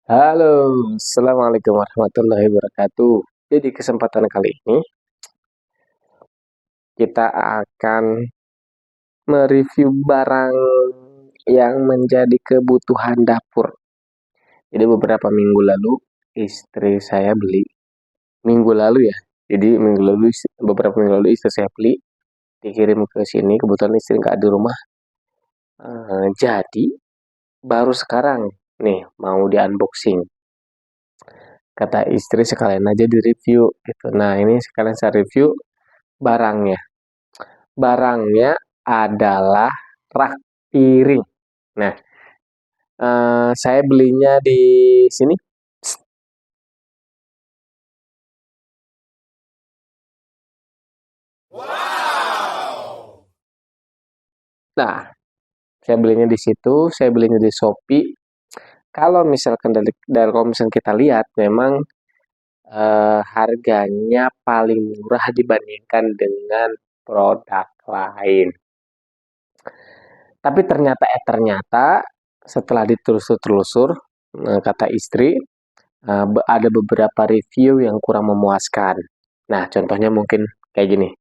Halo, Assalamualaikum warahmatullahi wabarakatuh. Jadi kesempatan kali ini kita akan mereview barang yang menjadi kebutuhan dapur. Jadi beberapa minggu lalu istri saya beli. Minggu lalu ya. Jadi beberapa minggu lalu istri saya beli, dikirim ke sini. Kebetulan istri nggak di rumah. Jadi baru sekarang nih mau di unboxing. Kata istri sekalian aja di review gitu. Nah ini sekalian saya review barangnya. Barangnya adalah rak piring. Nah, saya belinya di sini. Nah, saya belinya di situ, saya belinya di Shopee. Kalau misalkan kalau misalkan kita lihat, memang harganya paling murah dibandingkan dengan produk lain. Tapi ternyata setelah ditelusur-telusur, kata istri, ada beberapa review yang kurang memuaskan. Nah, contohnya mungkin kayak gini.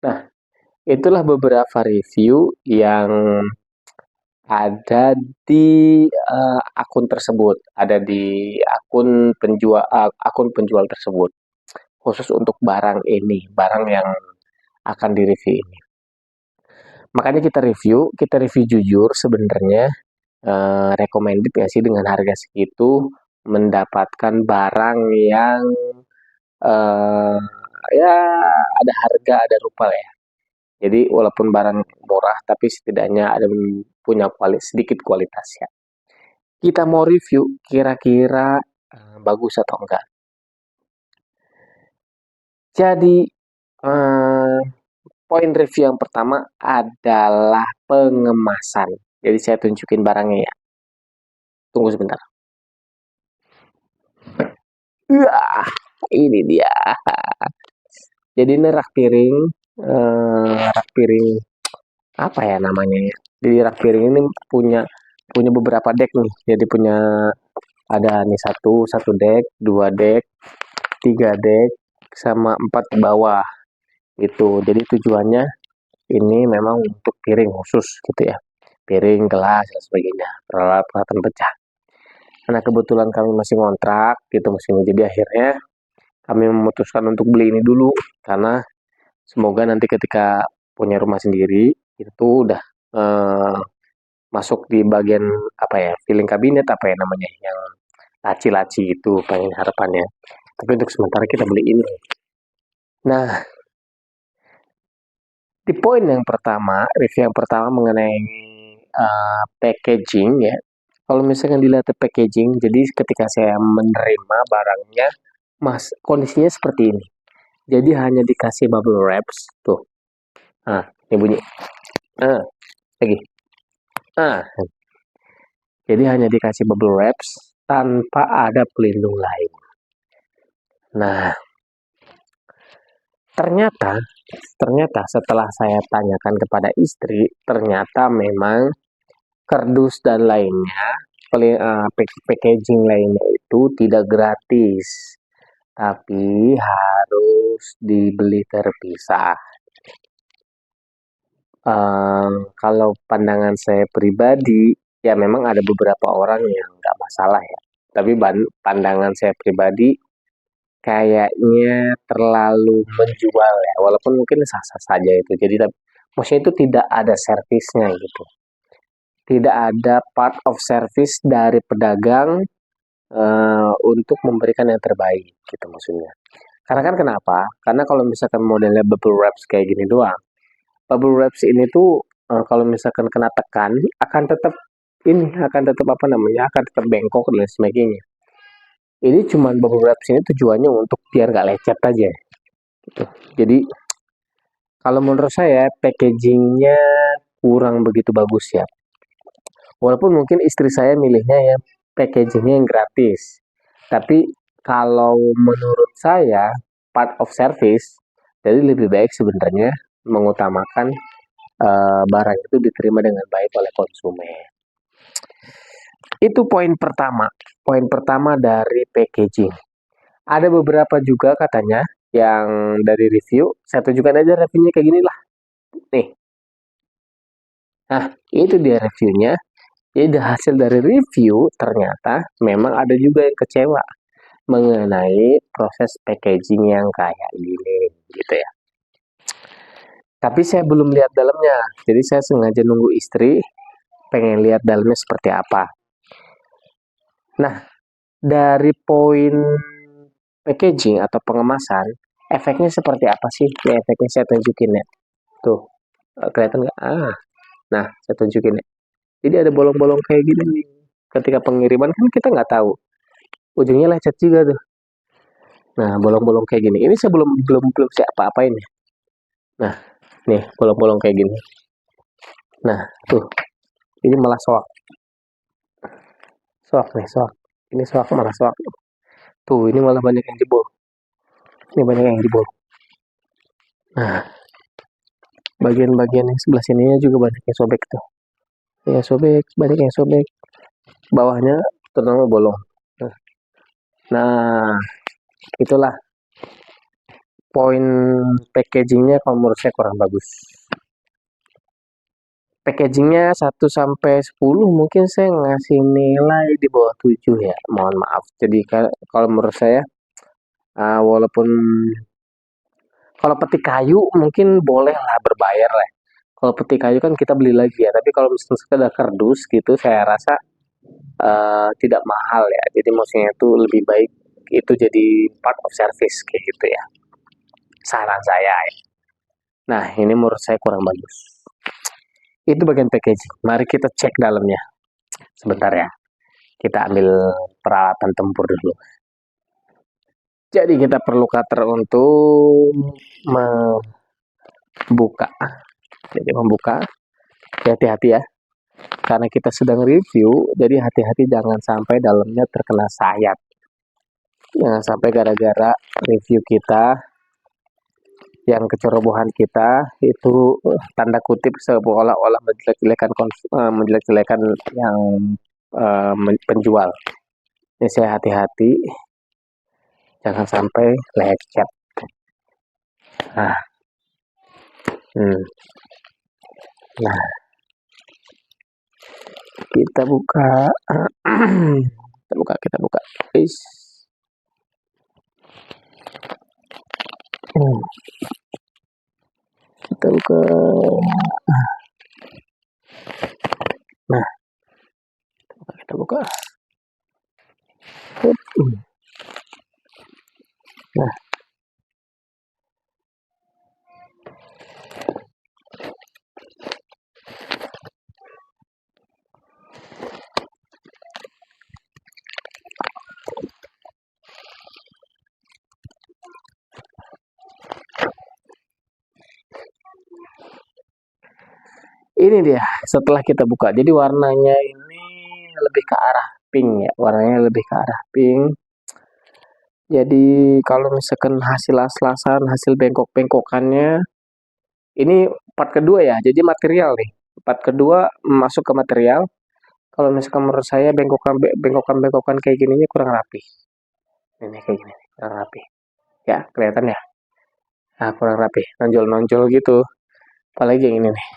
Nah, itulah beberapa review yang ada di akun tersebut, ada di akun penjual tersebut, khusus untuk barang ini, barang yang akan direview ini. Makanya kita review jujur sebenarnya recommended nggak sih dengan harga segitu mendapatkan barang yang eh, ya ada harga, ada rupa lah ya. Jadi walaupun barang murah tapi setidaknya ada punya sedikit kualitas ya. Kita mau review kira-kira bagus atau enggak. Jadi eh, poin review yang pertama adalah pengemasan. Jadi saya tunjukin barangnya ya. Tunggu sebentar. Wah, ini dia. Jadi ini rak piring apa ya namanya ya. Jadi rak piring ini punya punya beberapa deck nih. Jadi punya ada nih satu deck, dua deck, tiga deck, sama empat ke bawah gitu. Jadi tujuannya ini memang untuk piring khusus gitu ya. piring, gelas, dan sebagainya, peralatan pecah. Karena kebetulan kami masih ngontrak gitu musimnya, jadi akhirnya kami memutuskan untuk beli ini dulu, karena semoga nanti ketika punya rumah sendiri itu udah eh, masuk di bagian apa ya, filing kabinet apa ya namanya, yang laci-laci itu pengen harapannya. Tapi untuk sementara kita beli ini. Nah, di poin yang pertama, review yang pertama mengenai packaging ya. Kalau misalkan dilihat packaging, jadi ketika saya menerima barangnya, mas kondisinya seperti ini. Jadi hanya dikasih bubble wraps tuh. Ah, ini bunyi. Ah, lagi. Ah, jadi hanya dikasih bubble wraps tanpa ada pelindung lain. Nah, ternyata ternyata setelah saya tanyakan kepada istri, ternyata memang kardus dan lainnya, packaging lainnya itu tidak gratis, tapi harus dibeli terpisah. Kalau pandangan saya pribadi, ya memang ada beberapa orang yang nggak masalah ya. Tapi pandangan saya pribadi, kayaknya terlalu menjual ya. Walaupun mungkin sah-sah saja itu. Jadi, maksudnya itu tidak ada servisnya gitu. Tidak ada part of service dari pedagang untuk memberikan yang terbaik gitu maksudnya. Karena kan kenapa? Karena kalau misalkan modelnya bubble wraps kayak gini doang, bubble wraps ini tuh kalau misalkan kena tekan akan tetap apa namanya, akan tetap bengkok dan sebagainya. Ini cuman bubble wraps ini tujuannya untuk biar nggak lecet aja gitu. Jadi kalau menurut saya packagingnya kurang begitu bagus ya. Walaupun mungkin istri saya milihnya yang packagingnya yang gratis. Tapi kalau menurut saya part of service, jadi lebih baik sebenarnya mengutamakan barang itu diterima dengan baik oleh konsumen. Itu poin pertama. Poin pertama dari packaging. Ada beberapa juga katanya yang dari review. Saya tunjukkan aja reviewnya kayak gini lah. Nih. Nah, itu dia reviewnya. Jadi hasil dari review ternyata memang ada juga yang kecewa mengenai proses packaging yang kayak gini gitu ya. Tapi saya belum lihat dalamnya. Jadi saya sengaja nunggu istri pengen lihat dalamnya seperti apa. Nah, dari poin packaging atau pengemasan, efeknya seperti apa sih? Ya, efeknya saya tunjukin ya. Tuh, kelihatan nggak? Nah, saya tunjukin ya. Jadi ada bolong-bolong kayak gini nih. Ketika pengiriman kan kita nggak tahu. Ujungnya lecet juga tuh. Nah, bolong-bolong kayak gini. Ini saya belum belum belum saya apa-apain ya. Nah, nih bolong-bolong kayak gini. Nah, tuh. Ini malah soak. Soak nih, soak. Ini soak malah soak. Tuh, ini malah banyak yang jebol. Ini banyak yang jebol. Nah, bagian-bagian yang sebelah sininya juga banyak yang sobek tuh. Ya sobek, banyak yang sobek. Bawahnya terutama bolong. Nah, itulah poin packagingnya kalau menurut saya kurang bagus. Packagingnya 1 sampai 10 mungkin saya ngasih nilai di bawah 7 ya. Mohon maaf. Jadi kalau menurut saya walaupun kalau peti kayu mungkin boleh lah berbayar lah. Kalau peti kayu kan kita beli lagi ya. Tapi kalau misalnya sekedar kardus gitu saya rasa tidak mahal ya. Jadi maksudnya itu lebih baik itu jadi part of service kayak gitu ya. Saran saya ya. Nah, ini menurut saya kurang bagus. Itu bagian packaging. Mari kita cek dalamnya. Sebentar ya. Kita ambil peralatan tempur dulu. Jadi kita perlu cutter untuk membuka. Jadi membuka. Hati-hati ya. Karena kita sedang review, jadi hati-hati jangan sampai dalamnya terkena sayat. Jangan sampai gara-gara review kita yang kecerobohan kita itu tanda kutip seolah-olah menjelek-jelekan yang penjual. Ini saya hati-hati jangan sampai lecet. Nah, nah Kita buka. Kita buka. Is. Kita buka. Nah, kita buka. Nah, ini dia setelah kita buka. Jadi warnanya ini lebih ke arah pink ya. Warnanya lebih ke arah pink. Jadi kalau misalkan hasil las-lasan, hasil bengkok-bengkokannya, ini part kedua ya. Jadi material nih. Part kedua masuk ke material. Kalau misalkan menurut saya bengkokan-bengkokan kayak gininya kurang rapi. Ini kayak gini, kurang rapi. Ya, kelihatan ya. Nah, kurang rapi, nonjol-nonjol gitu. Apalagi yang ini nih.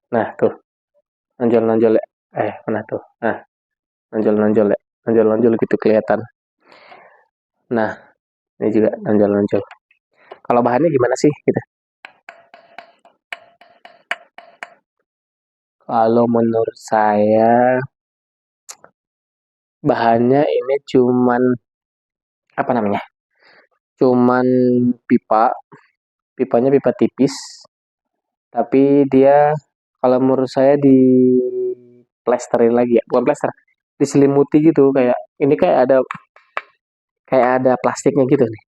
Nah tuh, nonjol-nonjol ya. Mana tuh? Nah, nonjol-nonjol ya. Nonjol-nonjol gitu kelihatan. Nah, ini juga nonjol-nonjol. Kalau bahannya gimana sih gitu? Kalau menurut saya bahannya ini cuman apa namanya? Cuman pipa, pipanya pipa tipis, tapi dia kalau menurut saya di plesterin lagi ya, bukan plester, diselimuti gitu kayak ini kayak ada plastiknya gitu nih.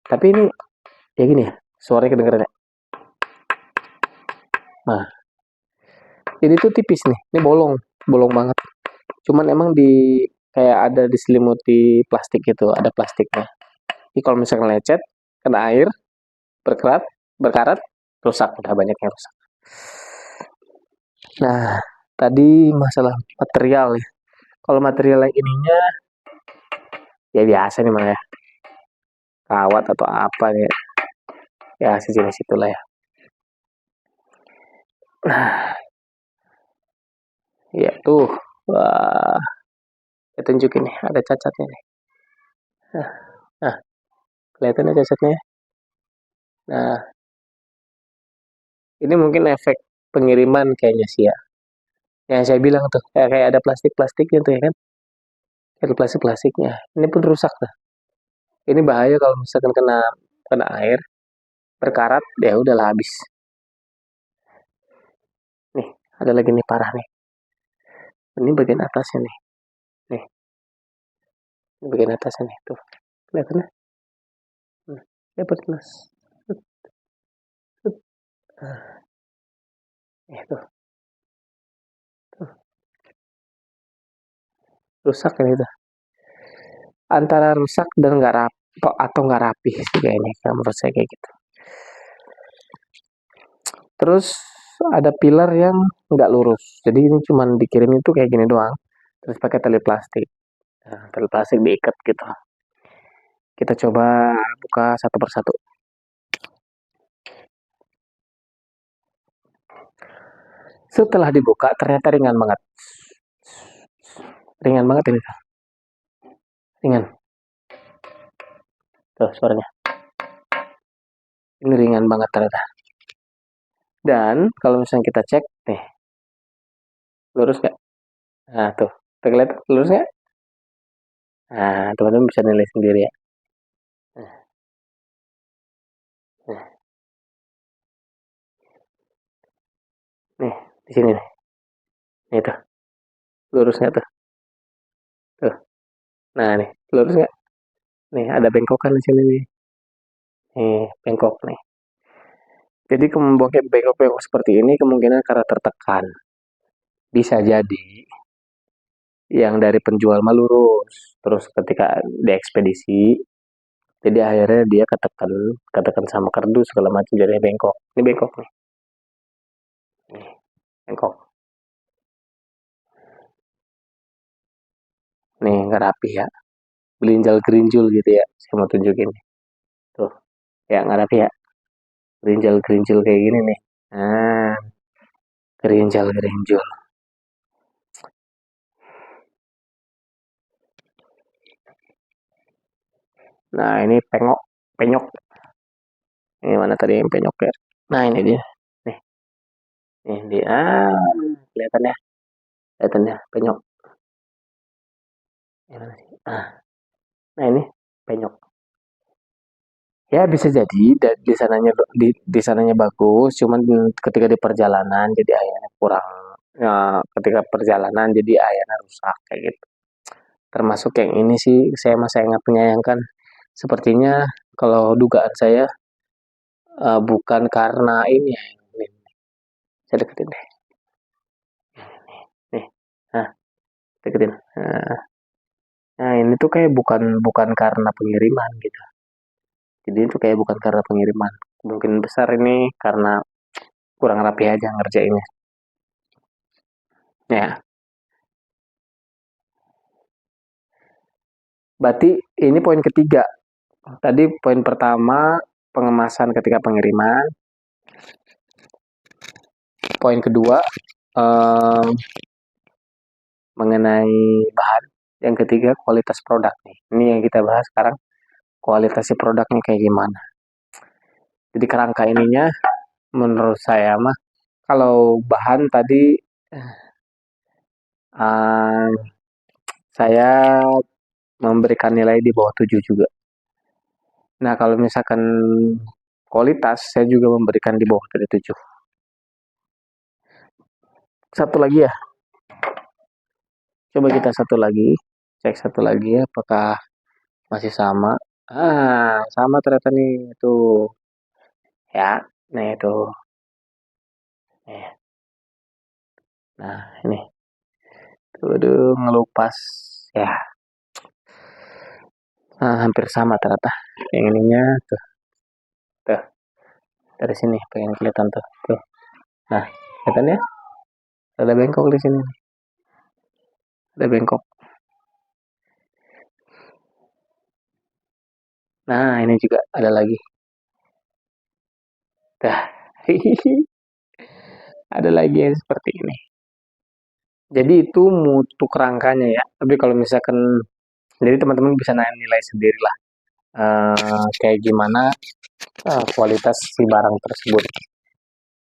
Tapi ini ya gini ya, suaranya kedengeran ya. Nah, jadi itu tipis nih, ini bolong, bolong banget. Cuman emang kayak ada diselimuti plastik gitu, ada plastiknya. Jadi kalau misalnya lecet, kena air, berkarat, berkarat, rusak, udah banyak yang rusak. Nah, tadi masalah material ya. Kalau material yang ininya, ya biasa nih mah ya, kawat atau apa nih, ya sejenis itulah ya. Nah, ya tuh, wah, saya tunjukin nih, ada cacatnya nih. Nah, nah kelihatan ya cacatnya. Nah, ini mungkin efek pengiriman kayaknya sih ya. Yang saya bilang tuh, kayak ada plastik-plastiknya tuh ya kan. Ada plastik-plastiknya. Ini pun rusak tuh. Ini bahaya kalau misalkan kena kena air, berkarat, ya udahlah habis. Nih, ada lagi nih parah nih. Ini bagian atasnya nih. Nih, ini bagian atasnya nih. Tuh, kelihatan ya? Dapat mas. Tuh, tuh, rusak kan itu. Antara rusak dan nggak rapi atau nggak rapi sih kayaknya. Menurut saya kayak gitu. Terus ada pilar yang nggak lurus. Jadi ini cuman dikirim itu kayak gini doang. Terus pakai tali plastik. Nah, tali plastik diikat gitu. Kita coba buka satu persatu. Setelah dibuka ternyata ringan banget. Ringan banget ini. Ringan. Tuh suaranya. Ini ringan banget ternyata. Dan kalau misalnya kita cek nih, lurus nggak? Nah tuh, terlihat lurus nggak? Nah teman-teman bisa nilai sendiri ya. Nah, nih di sini nih. Nih tuh, lurus nggak tuh? Tuh. Nah nih, lurus nggak? Nih ada bengkokan di sini nih. Nih, bengkok nih. Jadi bengkok-bengkok seperti ini kemungkinan karena tertekan. Bisa jadi yang dari penjual mah lurus. Terus ketika diekspedisi, jadi akhirnya dia ketekan sama kardus segala macam jadi bengkok. Ini bengkok nih. Nih, bengkok. Nih, nggak rapi ya. Belinjal gerinjul gitu ya. Saya mau tunjukin. Tuh, ya nggak rapi ya. Gerinjal gerinjul kayak gini nih. Nah, Gerinjal, gerinjal. Nah, ini pengok, penyok. Ini mana tadi yang penyok ya? Nah, ini dia. Nih, nih dia. Kelihatan ya? Kelihatan ya, penyok. Gimana sih? Nah ini penyok. Ya bisa jadi di sananya di sananya bagus, cuman ketika di perjalanan jadi ayahnya kurang. Ya, ketika perjalanan jadi ayahnya rusak kayak gitu. Termasuk yang ini sih saya masih sangat menyayangkan. Sepertinya kalau dugaan saya bukan karena ini ya. Nih, saya deketin deh. Nih, nah deketin. Nah, ini tuh kayak bukan bukan karena pengiriman gitu. Jadi itu kayak bukan karena pengiriman. Mungkin besar ini karena kurang rapi aja ngerjainnya. Ya, berarti ini poin ketiga. Tadi poin pertama pengemasan ketika pengiriman. Poin kedua eh, mengenai bahan. Yang ketiga kualitas produk nih. Ini yang kita bahas sekarang. Kualitas si produknya kayak gimana. Jadi kerangka ininya menurut saya mah kalau bahan tadi eh, saya memberikan nilai di bawah 7 juga. Nah, kalau misalkan kualitas saya juga memberikan di bawah dari 7. Satu lagi ya, coba kita satu lagi, cek satu lagi ya, apakah masih sama. Sama ternyata nih, itu ya, nih itu. Nah, ini, tuh ngelupas, ya, hampir sama ternyata. Yang ininya tuh, tuh, dari sini pengen kelihatan tuh. Nah, kelihatan ya, ada bengkok di sini, ada bengkok. Nah, ini juga ada lagi. Dah, ada lagi yang seperti ini. Jadi itu mutu kerangkanya ya. Tapi kalau misalkan, jadi teman-teman bisa nilai sendiri lah. Kayak gimana kualitas si barang tersebut.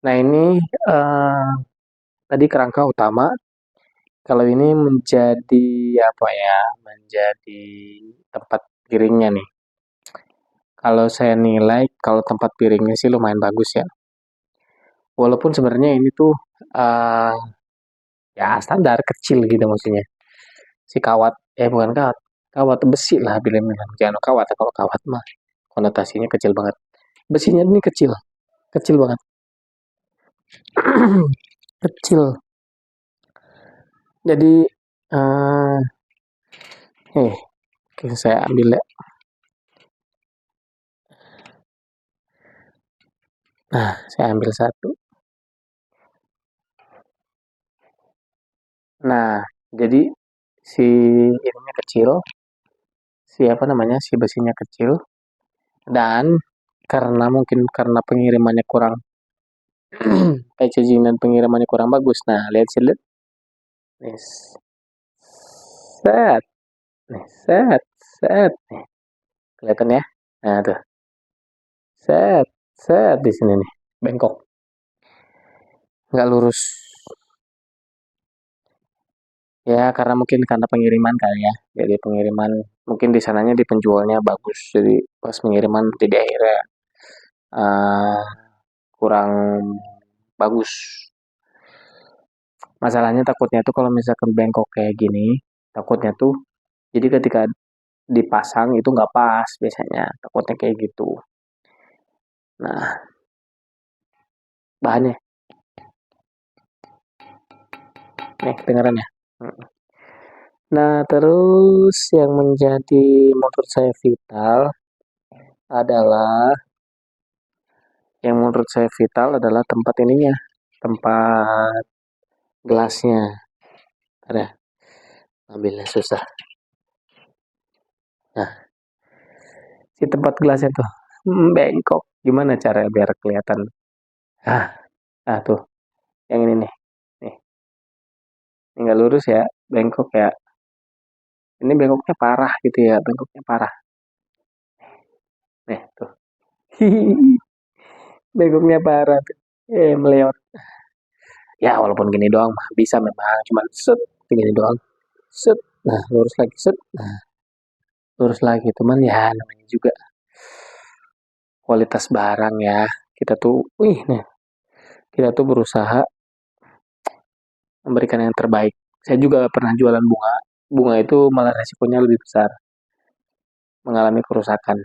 Nah ini uh, tadi kerangka utama. Kalau ini menjadi apa ya? Menjadi tempat piringnya nih. Kalau saya nilai, kalau tempat piringnya sih lumayan bagus ya. Walaupun sebenarnya ini tuh uh, ya standar kecil gitu maksudnya. Si kawat, bukan kawat, kawat besi lah bilang-bilang. Jangan kawat, kalau kawat mah konotasinya kecil banget. Besinya ini kecil, kecil banget. Kecil. Jadi, eh oke, saya ambil ya. Nah, saya ambil satu. Nah, jadi si ininya kecil, si apa namanya, si besinya kecil, dan karena mungkin karena pengirimannya kurang, packaging dan pengirimannya kurang bagus. Nah, lihat sih, lihat. Nih, set, nih, set, set, nih, kelihatan ya. Nah, tuh, set, set di sini nih, bengkok, nggak lurus. Ya, karena mungkin karena pengiriman kali ya. Jadi pengiriman mungkin di sananya di penjualnya bagus. Jadi pas pengiriman jadi akhirnya uh, kurang bagus. Masalahnya takutnya tuh kalau misalkan bengkok kayak gini, takutnya tuh jadi ketika dipasang itu nggak pas biasanya. Takutnya kayak gitu. Nah, bahannya, nih kedengeran ya. Nah, terus yang menjadi menurut saya vital adalah tempat ininya, tempat gelasnya. Ada, ambilnya susah. Nah, si tempat gelasnya tuh bengkok. Gimana cara biar kelihatan? Ah, tuh, yang ini nih. nggak lurus ya, bengkok ya. Ini bengkoknya parah gitu ya, bengkoknya parah. Nih, tuh. Bengkoknya parah tuh. Meleot. Ya, walaupun gini doang mah bisa memang, cuman set, gini doang. Set. Nah, lurus lagi, set. Nah, lurus lagi. Cuman ya namanya juga kualitas barang ya. Kita tuh, nih, kita tuh berusaha memberikan yang terbaik. Saya juga pernah jualan bunga. Bunga itu malah resikonya lebih besar, mengalami kerusakan.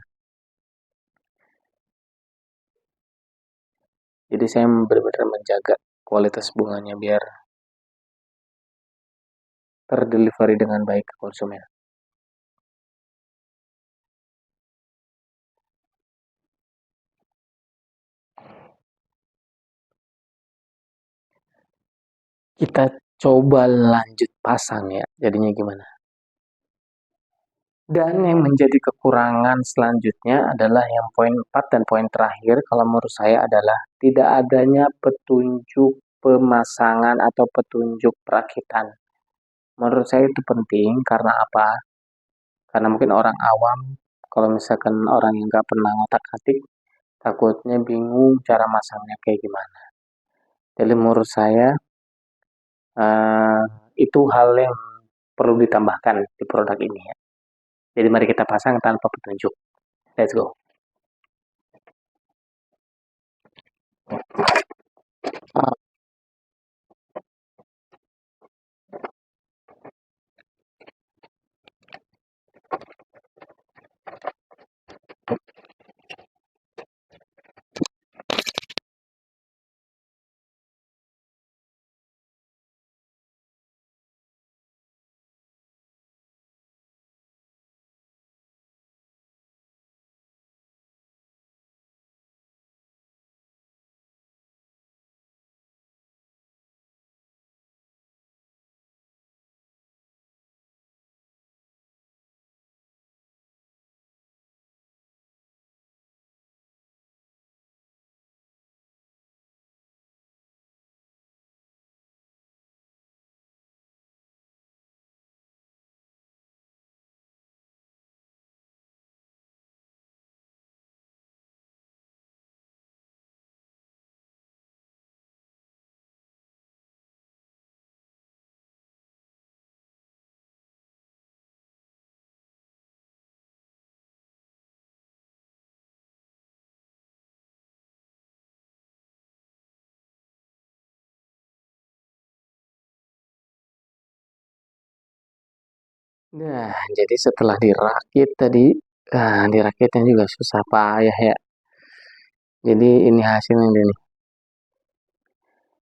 Jadi saya benar-benar menjaga kualitas bunganya biar terdelivery dengan baik ke konsumen. Kita coba lanjut pasang ya, jadinya gimana? Dan yang menjadi kekurangan selanjutnya adalah yang poin 4 dan poin terakhir kalau menurut saya adalah tidak adanya petunjuk pemasangan atau petunjuk perakitan. Menurut saya itu penting karena apa? Karena mungkin orang awam, kalau misalkan orang yang nggak pernah ngotak-atik, takutnya bingung cara masangnya kayak gimana. Jadi menurut saya eh, itu hal yang perlu ditambahkan di produk ini ya. Jadi mari kita pasang tanpa petunjuk. Let's go. Nah, jadi setelah dirakit tadi, dirakitnya juga susah payah ya. Jadi ini hasilnya nih.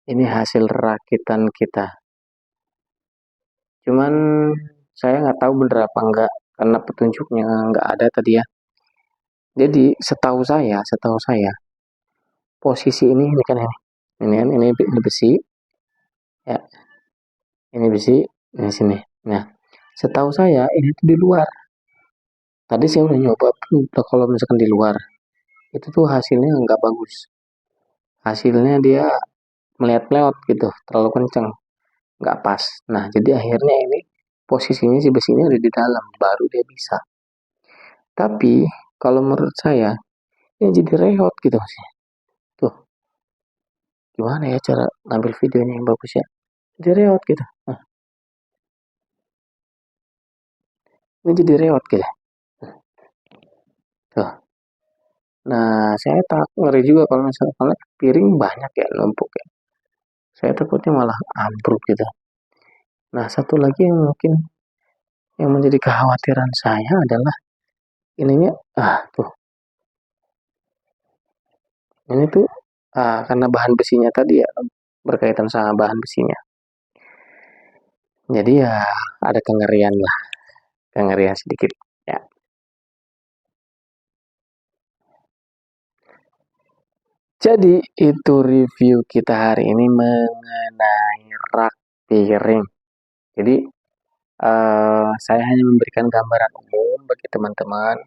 Ini hasil rakitan kita. Cuman saya nggak tahu bener apa enggak karena petunjuknya nggak ada tadi ya. Jadi setahu saya posisi ini kan ini besi ya, ini besi ini sini. Nah, setahu saya ini tuh di luar. Tadi saya udah nyoba tuh kalau misalkan di luar itu tuh hasilnya nggak bagus. Hasilnya dia melihat-melihat gitu, terlalu kenceng, nggak pas. Nah, jadi akhirnya ini posisinya si besinya ada di dalam, baru dia bisa. Tapi kalau menurut saya ini jadi reot gitu mas. Tuh, gimana ya cara ngambil videonya yang bagus ya? Jadi reot gitu. Nah, ini jadi reot gitu. Tuh. Nah, saya tak ngeri juga kalau misalnya karena piring banyak ya numpuk ya. Saya takutnya malah ambruk gitu. Nah, satu lagi yang mungkin yang menjadi kekhawatiran saya adalah ininya, tuh, ini tuh karena bahan besinya tadi ya berkaitan sama bahan besinya. Jadi ya ada kengerian lah, kengerian sedikit. Ya. Jadi itu review kita hari ini mengenai rak piring. Jadi saya hanya memberikan gambaran umum bagi teman-teman,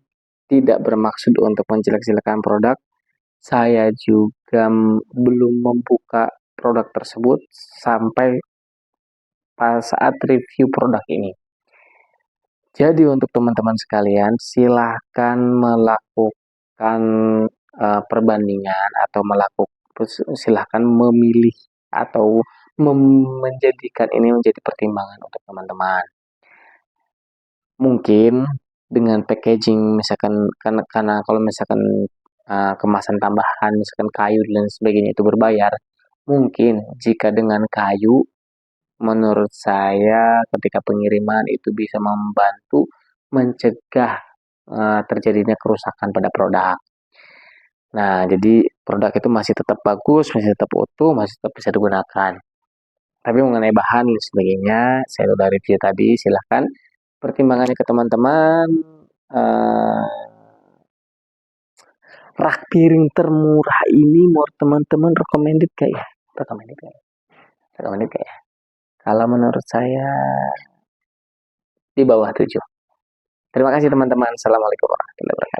tidak bermaksud untuk menjelek-jelekan produk. Saya juga belum membuka produk tersebut sampai saat review produk ini. Jadi untuk teman-teman sekalian, silahkan melakukan perbandingan atau silahkan memilih atau menjadikan ini menjadi pertimbangan untuk teman-teman. Mungkin dengan packaging misalkan karena kalau misalkan kemasan tambahan misalkan kayu dan sebagainya itu berbayar, mungkin jika dengan kayu menurut saya ketika pengiriman itu bisa membantu mencegah terjadinya kerusakan pada produk. Nah, jadi produk itu masih tetap bagus, masih tetap utuh, masih tetap bisa digunakan. Tapi mengenai bahan dan sebagainya, saya udah review tadi, silahkan pertimbangannya ke teman-teman. eh, Rak piring termurah ini mau teman-teman recommended kayak ya? Recommended kayak? Recommended kayak? Kalau menurut saya di bawah 7. Terima kasih teman-teman. Assalamualaikum warahmatullahi wabarakatuh.